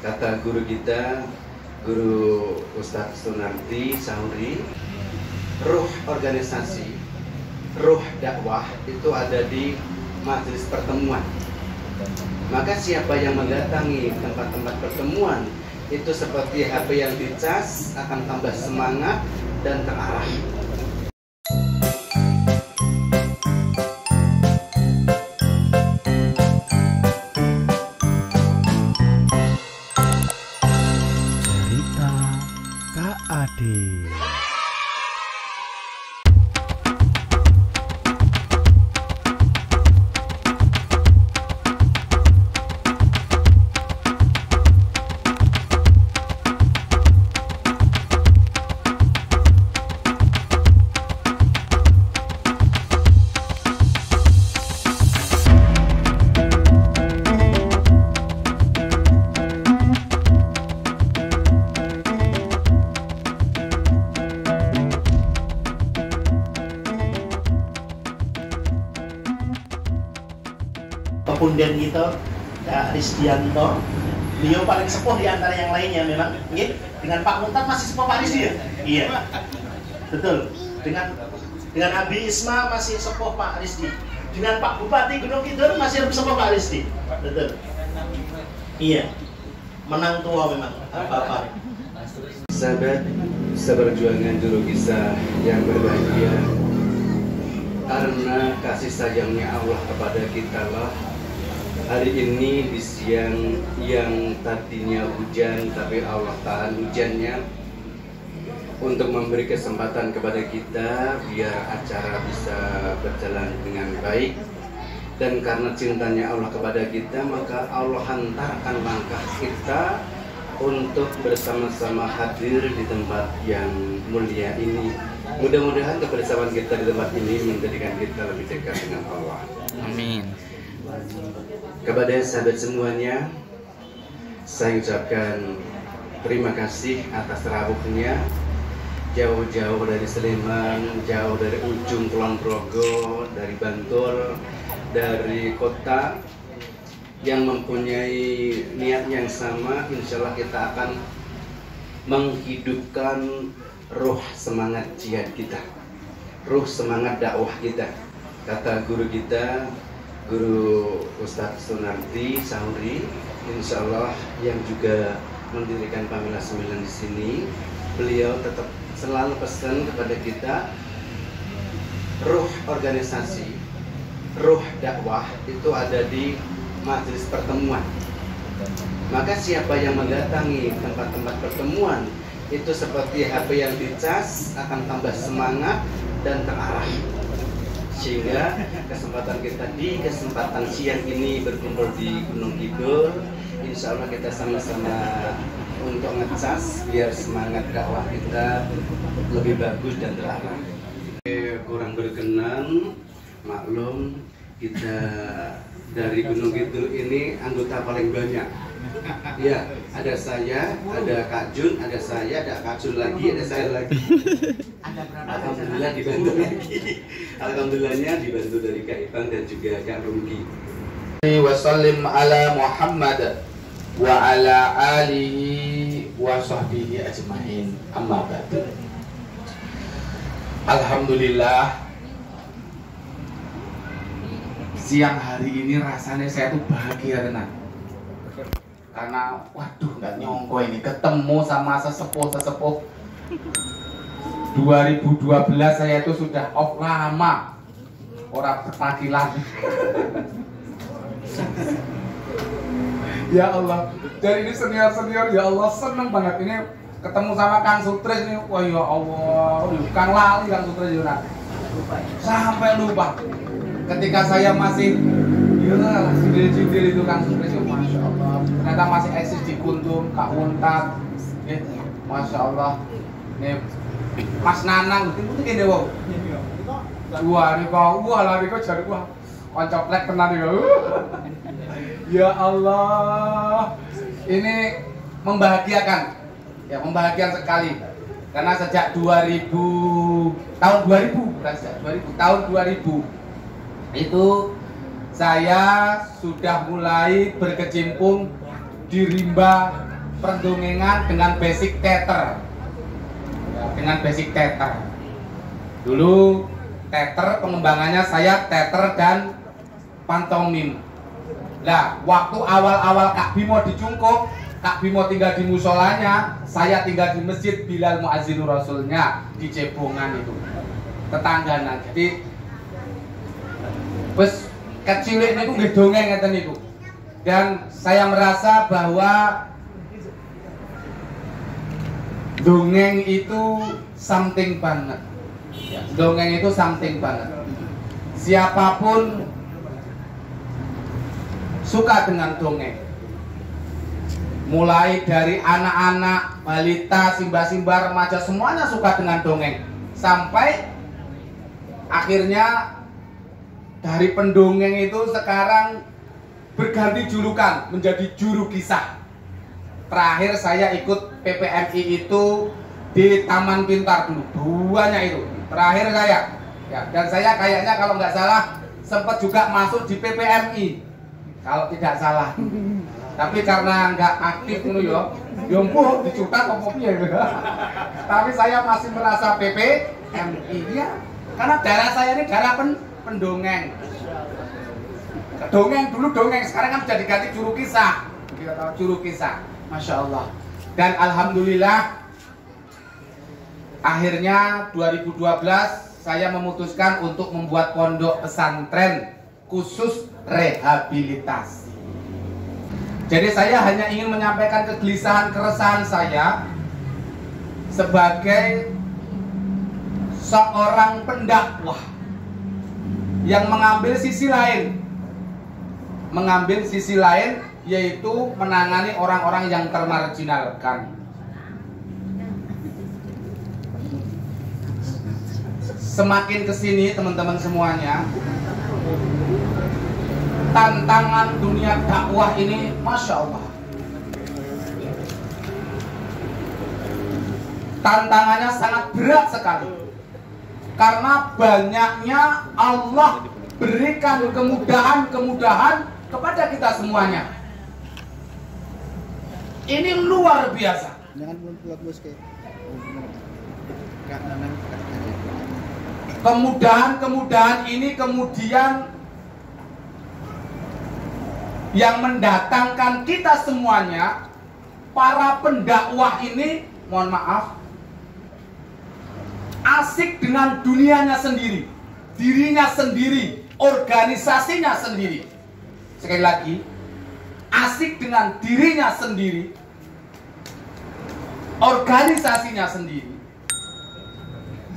Kata guru kita, Guru Ustadz Sunardi Sahuri, ruh organisasi, ruh dakwah itu ada di majelis pertemuan. Maka siapa yang mendatangi tempat-tempat pertemuan itu seperti HP yang dicas, akan tambah semangat dan terarah. Cerita KAD. Pepundan kita, Kak Rizdianto, beliau paling sepuh di antara yang lainnya memang. Dengan Pak Muntad masih sepuh Pak Rizdi ya? Iya, betul. Dengan Abi Isma masih sepuh Pak Rizdi. Dengan Pak Bupati Gunung Kidul masih lebih sepuh Pak Rizdi. Betul. Iya, menang tua memang Bapak. Sahabat seperjuangan juru kisah yang berbahagia, karena kasih sayangnya Allah kepada kita lah, hari ini di siang yang tadinya hujan tapi Allah tahan hujannya untuk memberi kesempatan kepada kita biar acara bisa berjalan dengan baik. Dan karena cintanya Allah kepada kita, maka Allah hantarkan langkah kita untuk bersama-sama hadir di tempat yang mulia ini. Mudah-mudahan kebersamaan kita di tempat ini menjadikan kita lebih dekat dengan Allah. Amin. Kepada sahabat semuanya, saya ucapkan terima kasih atas rawuhnya, jauh-jauh dari Sleman, jauh dari ujung Kulon Progo, dari Bantul, dari kota yang mempunyai niat yang sama. Insya Allah kita akan menghidupkan ruh semangat jihad kita, ruh semangat dakwah kita. Kata guru kita, Guru Ustadz Sunardi Sahuri, insya Allah yang juga mendirikan Pamela 9 di sini, beliau tetap selalu pesan kepada kita, ruh organisasi, ruh dakwah itu ada di majelis pertemuan. Maka siapa yang mendatangi tempat-tempat pertemuan itu seperti HP yang dicas, akan tambah semangat dan terarah. Sehingga kesempatan kita di kesempatan siang ini berkumpul di Gunung Kidul, insya Allah kita sama-sama untuk ngecas biar semangat dakwah kita lebih bagus dan terarah. Kurang berkenan, maklum, kita dari Gunung Kidul ini anggota paling banyak. Ya, ada saya, ada Kak Jun, ada saya, ada Kak Jun lagi, ada saya lagi. Alhamdulillah dibantu lagi. Alhamdulillahnya dibantu dari Kak Ipang dan juga Kak Rumki. Wassalim ala Muhammad wa ala alihi wa sahbihi ajma'in. Amma ba'du. Alhamdulillah, siang hari ini rasanya saya tuh bahagia tenang. Karena waduh nggak nyongko ini ketemu sama sesepuh 2012 saya itu sudah off lama, orang bertakilan. Ya Allah, dari ini senior ya Allah, seneng banget ini ketemu sama Kang Sutris nih. Wah ya Allah, Kang lali Kang Sutris juga sampai lupa ketika saya masih cindil itu Kang Sutris, masya Allah, ternyata masih eksis di Kuntum, Kak Muntad, masya Allah. Nih Mas Nanang, itu gini wow. Wah, ini kok, lari kok jadi wah, koncoplek tenan ya. Ya Allah, ini membahagiakan, ya membahagiakan sekali. Karena sejak tahun 2000 itu saya sudah mulai berkecimpung di rimba perdongengan dengan basic theater. Ya, dengan basic theater. Dulu teater pengembangannya saya teater dan pantomim. Nah, waktu awal-awal Kak Bimo dicungkup, Kak Bimo tinggal di musolanya, saya tinggal di masjid Bilal Muazzinur Rasulnya di Cebongan itu, tetangganan. Jadi, wes kecil ini aku nggih dongeng ngeten niku. Dan saya merasa bahwa dongeng itu something banget. Ya, dongeng itu something banget. Siapapun suka dengan dongeng. Mulai dari anak-anak, balita, simba-simba, remaja, semuanya suka dengan dongeng. Sampai akhirnya dari pendongeng itu sekarang berganti julukan menjadi juru kisah. Terakhir saya ikut PPMI itu di Taman Pintar dulu, duanya itu. Terakhir saya, ya, dan saya kayaknya kalau nggak salah sempat juga masuk di PPMI, kalau tidak salah. Tapi karena nggak aktif dulu yo dicutak apa piye. Tapi saya masih merasa PPMI ya, karena darah saya ini darah pendongeng. Dongeng dulu dongeng, sekarang kan sudah diganti juru kisah. Kita tahu juru kisah, masya Allah. Dan alhamdulillah, akhirnya 2012 saya memutuskan untuk membuat pondok pesantren khusus rehabilitasi. Jadi saya hanya ingin menyampaikan kegelisahan, keresahan saya sebagai seorang pendakwah yang mengambil sisi lain. Yaitu menangani orang-orang yang termarginalkan. Semakin kesini teman-teman semuanya, tantangan dunia dakwah ini masya Allah, tantangannya sangat berat sekali. Karena banyaknya Allah berikan kemudahan-kemudahan kepada kita semuanya. Ini luar biasa. Kemudahan-kemudahan ini kemudian yang mendatangkan kita semuanya, para pendakwah ini, mohon maaf, asik dengan dunianya sendiri, dirinya sendiri, organisasinya sendiri. Sekali lagi, asik dengan dirinya sendiri, organisasinya sendiri,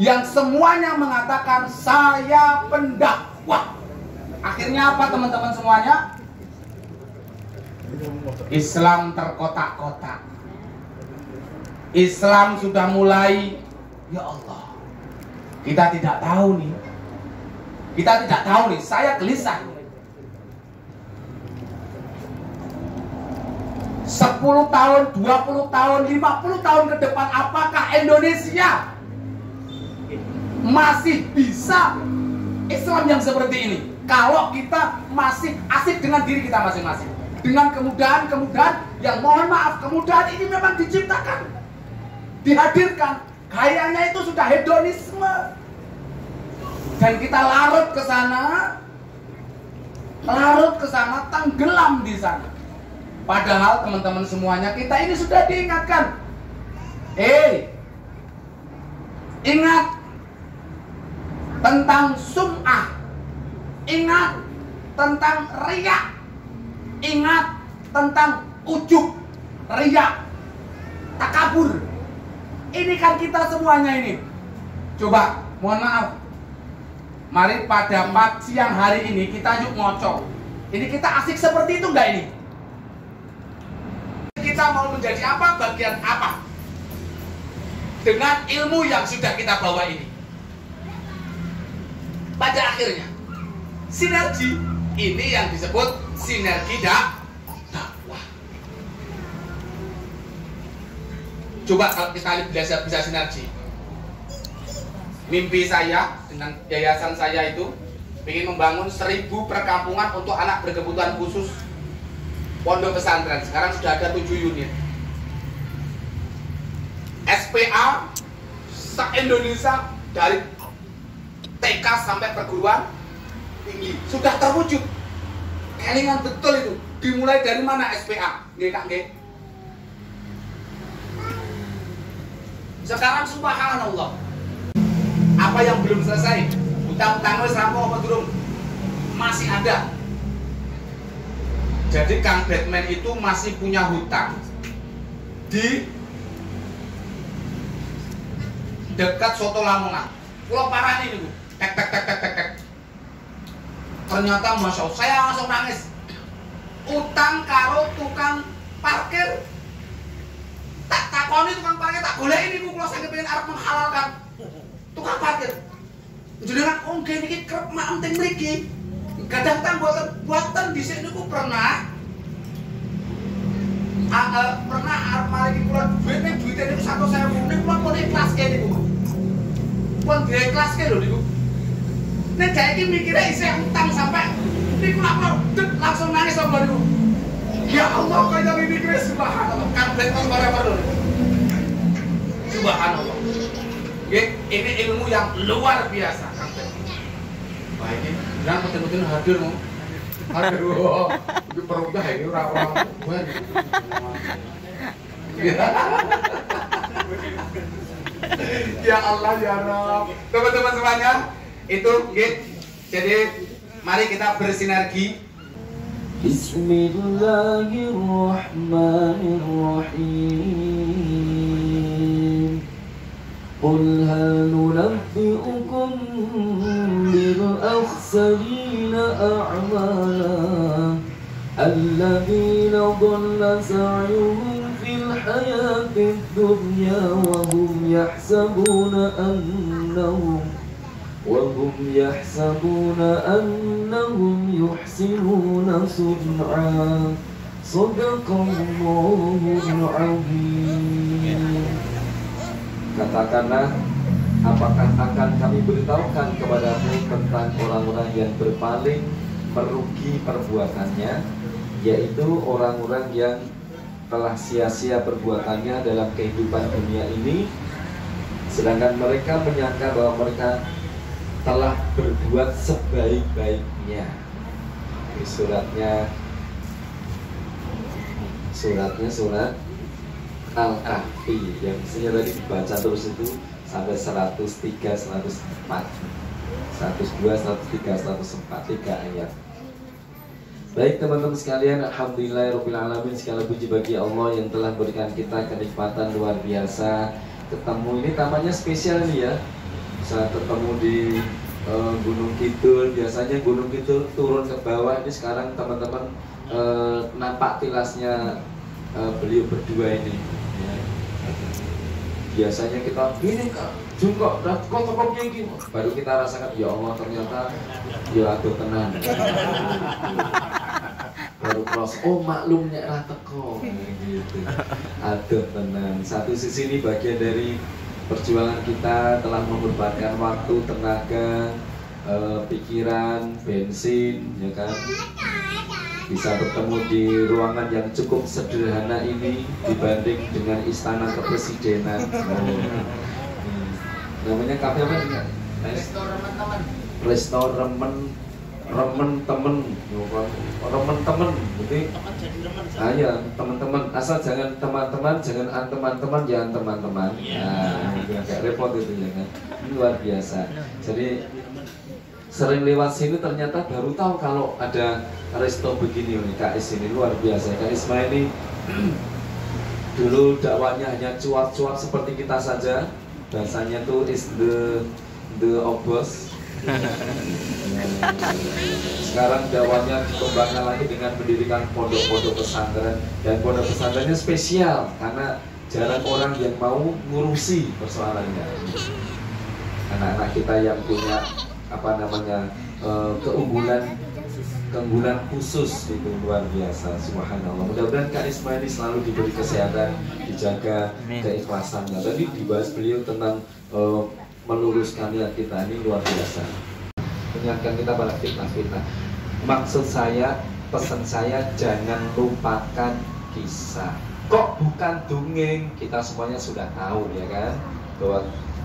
yang semuanya mengatakan saya pendakwah. Akhirnya apa teman-teman semuanya? Islam terkotak-kotak. Islam sudah mulai, ya Allah, kita tidak tahu nih. Saya gelisah. 10 tahun, 20 tahun, 50 tahun ke depan, apakah Indonesia masih bisa Islam yang seperti ini? Kalau kita masih asik dengan diri kita masing-masing, dengan kemudahan-kemudahan yang, mohon maaf, kemudahan ini memang diciptakan, dihadirkan, kayaknya itu sudah hedonisme, dan kita larut ke sana, tenggelam di sana. Padahal teman-teman semuanya, kita ini sudah diingatkan. Ingat tentang sum'ah, ingat tentang riya, ingat tentang ujub, riya, takabur. Ini kan kita semuanya ini. Coba, mohon maaf, mari pada siang hari ini kita yuk ngocok. Ini kita asik seperti itu enggak ini? Kita mau menjadi apa, bagian apa dengan ilmu yang sudah kita bawa ini? Pada akhirnya sinergi ini yang disebut sinergi dakwah. Coba kalau kita bisa sinergi. Mimpi saya dengan yayasan saya itu ingin membangun 1000 perkampungan untuk anak berkebutuhan khusus pondok pesantren. Sekarang sudah ada 7 unit. SPA se-Indonesia dari TK sampai perguruan tinggi sudah terwujud. Kelingan betul itu. Dimulai dari mana SPA? Nggih Kak nggih. Sekarang subhanallah. Apa yang belum selesai? Utang-utang wis rampung apa durung? Masih ada. Jadi Kang Batman itu masih punya hutang di dekat Soto Lamongan. Pulau parah ini, Bu. Tek. Ternyata Masya Allah, saya langsung nangis. Utang karo tukang parkir. Tak takoni tukang parkir, tak golek ini Bu, kalau saya pengen arep menghalalkan tukang parkir. Jenengan nggih niki kerep mak enting mriki. Kadang tang buatan dhisik niku pernah pernah arep maringi kula duit ning duite niku 100.000 niku pun ikhlaske niku. Pun diikhlaske lho niku. Nek gawe iki mikire isih utang sampai niku langsung nangis sama niku. Ya Allah kaya mikire subhanallah kan beton bareng-bareng. Subhanallah. Ini ilmu yang luar biasa Kang Ben. Wah ini jangan betul-betul hadir mau. Aduh, itu perutnya ini orang-orang buat. Ya Allah ya Rabb. Teman-teman semuanya, itu jadi mari kita bersinergi. Bismillahirrahmanirrahim. قل هل ننبئكم بالأخسرين أعمالا الذين ضل سعيهم في الحياة الدنيا وهم يحسبون أنهم يحسنون صنعا صدق الله العظيم. Katakanlah, apakah akan kami beritahukan kepadamu tentang orang-orang yang berpaling merugi perbuatannya, yaitu orang-orang yang telah sia-sia perbuatannya dalam kehidupan dunia ini, sedangkan mereka menyangka bahwa mereka telah berbuat sebaik-baiknya. Ini surat Al-Kahfi yang mestinya tadi dibaca terus itu sampai 103, 104, 102, 103, 104, 3 ayat. Baik teman-teman sekalian, alhamdulillahirrahmanirrahim, segala puji bagi Allah yang telah berikan kita kenikmatan luar biasa. Ketemu ini tamannya spesial nih ya. Bisa ketemu di Gunung Kidul. Biasanya Gunung Kidul turun ke bawah, ini sekarang teman-teman nampak tilasnya beliau berdua ini ya. Biasanya kita gini Kak jungkok dan kok gini baru kita rasakan ya Allah ternyata ya aduh tenan baru cross oh maklumnya lah teko gitu. Aduh tenan. Satu sisi ini bagian dari perjuangan kita telah mengorbankan waktu, tenaga, pikiran, bensin ya kan, bisa bertemu di ruangan yang cukup sederhana ini dibanding dengan istana kepresidenan. Namanya kafe apa nih? Restoran temen. Jadi ya teman-teman, asal jangan teman-teman, jangan teman-teman, jangan teman-teman. Nah, agak repot itu ya kan. Ini luar biasa. Jadi sering lewat sini ternyata baru tahu kalau ada resto begini nih. Kak Is ini luar biasa. Kak Isma ini dulu dakwahnya hanya cuap-cuap seperti kita saja. Bahasanya tuh is the obos. Sekarang dakwahnya dikembangkan lagi dengan mendirikan pondok-pondok pesantren, dan pondok pesantrennya spesial karena jarang orang yang mau ngurusi persoalannya. Anak-anak kita yang punya keunggulan khusus itu luar biasa, subhanallah. Mudah-mudahan Kak Isma ini selalu diberi kesehatan, dijaga keikhlasannya. Tadi dibahas beliau tentang meluruskan niat kita, ini luar biasa. Mengingatkan kita pada fitnah-fitnah. Maksud saya, pesan saya jangan lupakan kisah. kok bukan dongeng? Kita semuanya sudah tahu ya kan, bahwa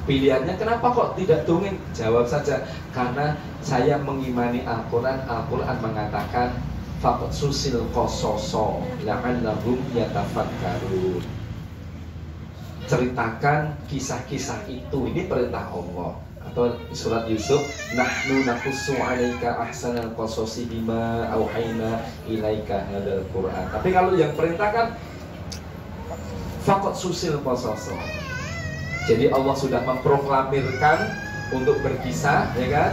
pilihannya kenapa kok tidak dongeng? Jawab saja, karena saya mengimani Al-Quran. Al-Quran mengatakan faqad susil qososo la'allahum yatafakkarun. Ceritakan kisah-kisah itu, ini perintah Allah. Atau surat Yusuf, nahnu naqussu 'alaika ahsanal qasasi bima auhayna ilaika hadzal Qur'an. Tapi kalau yang perintahkan faqad susil qososo. Jadi Allah sudah memproklamirkan untuk berkisah, ya kan?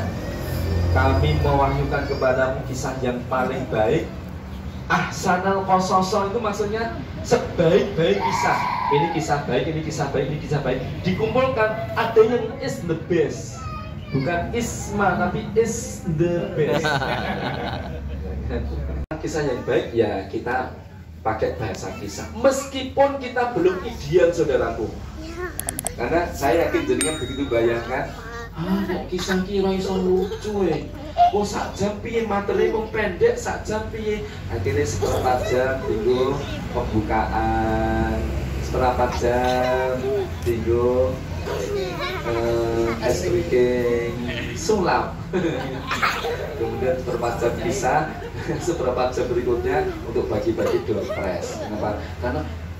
Kami mewahyukan kepadamu kisah yang paling baik. Ahsanal qososo itu maksudnya sebaik-baik kisah. Ini kisah baik, ini kisah baik, ini kisah baik. Dikumpulkan, ada yang is the best. Bukan isma, tapi is the best. Kisah yang baik ya kita pakai bahasa kisah. Meskipun kita belum ideal, saudaraku. Karena saya yakin jenengan begitu bayangkan, kok kisah kira iso lucu kok sak jam piye materi kok pendek sak jam piye. Akhirnya seperempat jam tinggal pembukaan, seperempat jam tinggal ice breaking, sulap. Kemudian seperempat jam kisah, seperempat jam berikutnya untuk bagi-bagi door prize. Kenapa?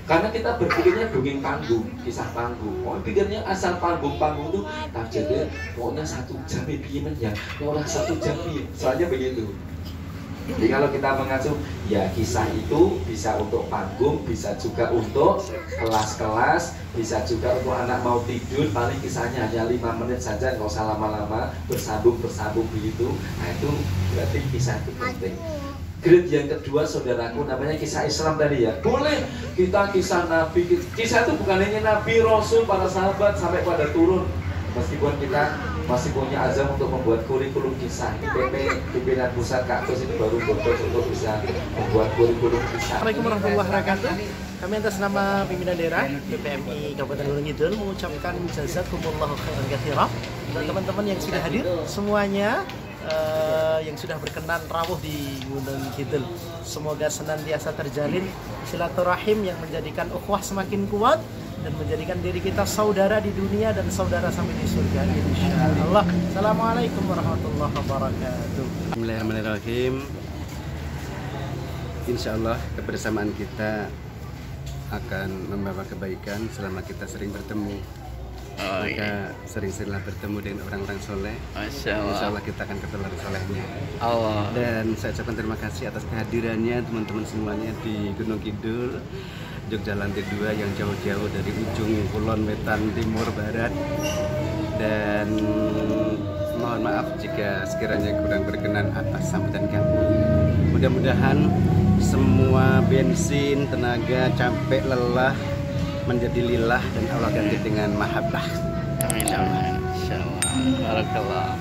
Karena kita berpikirnya dongeng panggung, kisah panggung. Oh, pikirnya asal panggung tuh tak jadi pokoknya 1 jam ya, orang 1 jam soalnya begitu. Jadi kalau kita mengacu, ya kisah itu bisa untuk panggung, bisa juga untuk kelas-kelas, bisa juga untuk anak mau tidur, paling kisahnya hanya 5 menit saja, nggak usah lama-lama, bersambung begitu. Nah itu berarti kisah itu penting. Grade yang kedua, saudaraku, namanya kisah Islam tadi ya. Boleh kita kisah Nabi, kisah itu bukan hanya Nabi, Rasul, para sahabat sampai pada turun. Meskipun kita masih punya azam untuk membuat kurikulum kisah. PP pimpinan pusat Kaktus ini baru bodoh untuk bisa membuat kurikulum kisah. Assalamualaikum warahmatullahi wabarakatuh. Kami atas nama pimpinan daerah BPMI Kabupaten Gunung Kidul mengucapkan jazakumullahu khairan katsiran untuk teman-teman yang sudah hadir semuanya. Yang sudah berkenan rawuh di Gunung Kidul. Semoga senantiasa terjalin silaturahim yang menjadikan ukhuwah semakin kuat dan menjadikan diri kita saudara di dunia dan saudara sampai di surga insyaallah. Assalamualaikum warahmatullahi wabarakatuh. Bismillahirrahmanirrahim. Insyaallah kebersamaan kita akan membawa kebaikan selama kita sering bertemu. Maka sering-seringlah bertemu dengan orang-orang soleh. Insya Allah kita akan ketemu solehnya. Allah. Dan saya ucapkan terima kasih atas kehadirannya teman-teman semuanya di Gunung Kidul, Jogja Lantai 2 yang jauh-jauh dari ujung kulon wetan timur barat. Dan mohon maaf jika sekiranya kurang berkenan atas sambutan kami. Mudah-mudahan semua bensin, tenaga, capek, lelah menjadi lillah dan Allah ganti dengan mahabbah. Amin. Insyaallah. Barakallah.